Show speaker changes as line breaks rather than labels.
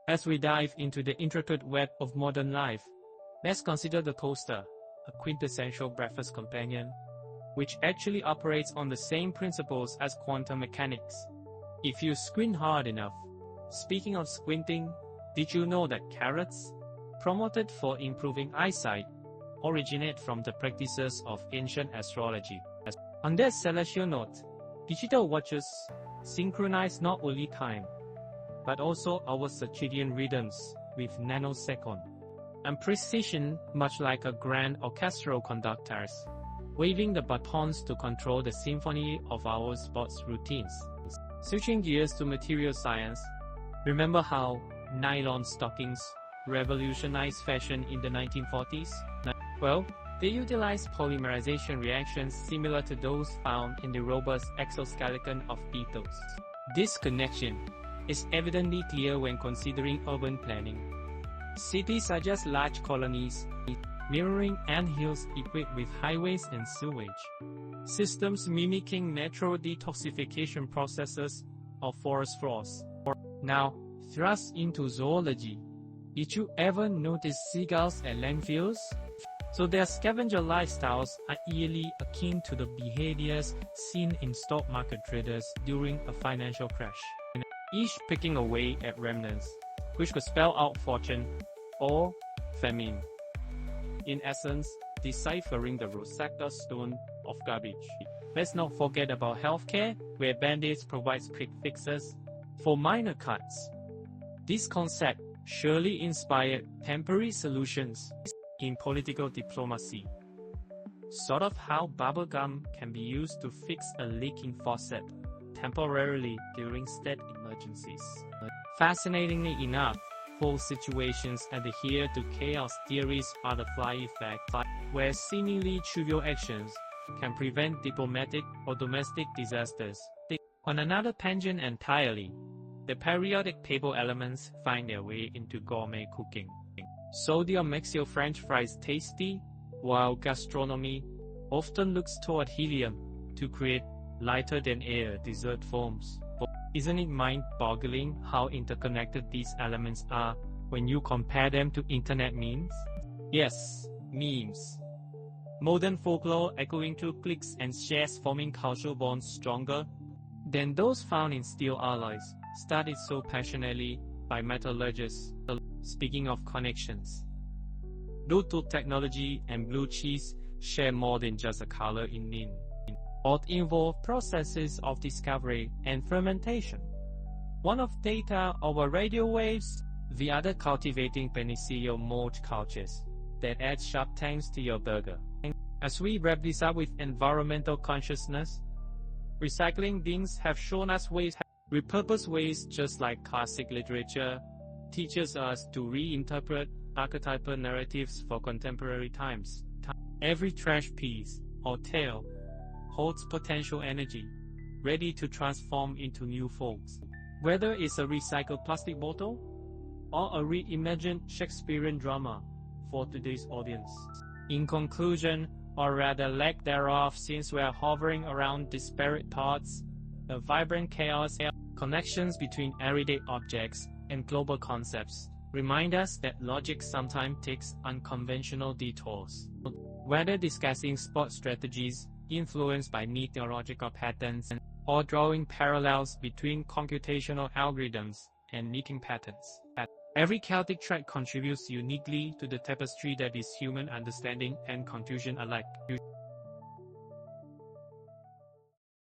As we dive into the intricate web of modern life, let's consider the toaster, a quintessential breakfast companion, which actually operates on the same principles as quantum mechanics. If you squint hard enough. Speaking of squinting, did you know that carrots, promoted for improving eyesight, originate from the practices of ancient astrology? On that celestial note, digital watches synchronize not only time, but also our circadian rhythms with nanosecond and precision, much like a grand orchestral conductors, waving the batons to control the symphony of our sports routines. Switching gears to material science, remember how nylon stockings revolutionized fashion in the 1940s? Well, they utilized polymerization reactions similar to those found in the robust exoskeleton of beetles. This connection is evidently clear when considering urban planning. Cities are just large colonies, mirroring anthills equipped with highways and sewage systems mimicking natural detoxification processes of forest floors. Now, thrust into zoology. Did you ever notice seagulls at landfills? So their scavenger lifestyles are eerily akin to the behaviors seen in stock market traders during a financial crash, each picking away at remnants, which could spell out fortune or famine. In essence, deciphering the Rosetta Stone of garbage. Let's not forget about healthcare, where Band-Aids provides quick fixes for minor cuts. This concept surely inspired temporary solutions in political diplomacy, sort of how bubblegum can be used to fix a leaking faucet temporarily during state emergencies. Fascinatingly enough, both situations adhere to chaos theory's butterfly effect, where seemingly trivial actions can prevent diplomatic or domestic disasters. On another tangent entirely, the periodic table elements find their way into gourmet cooking. Sodium makes your French fries tasty, while gastronomy often looks toward helium to create lighter-than-air dessert forms. Isn't it mind-boggling how interconnected these elements are when you compare them to internet memes? Yes, memes. Modern folklore echoing through clicks and shares, forming cultural bonds stronger than those found in steel alloys, studied so passionately by metallurgists. Speaking of connections, Bluetooth technology and blue cheese share more than just a color in nin. Both involve processes of discovery and fermentation. One of data over radio waves, the other cultivating penicillium mold cultures that add sharp tangs to your burger. As we wrap this up with environmental consciousness, recycling bins have shown us ways repurpose waste, just like classic literature teaches us to reinterpret archetypal narratives for contemporary times. Every trash piece or tale holds potential energy, ready to transform into new folks. Whether it's a recycled plastic bottle or a reimagined Shakespearean drama for today's audience. In conclusion, or rather lack thereof, since we are hovering around disparate thoughts, the vibrant chaos, connections between everyday objects and global concepts remind us that logic sometimes takes unconventional detours. Whether discussing sport strategies influenced by meteorological patterns or drawing parallels between computational algorithms and leaking patterns, every chaotic thread contributes uniquely to the tapestry that is human understanding and confusion alike.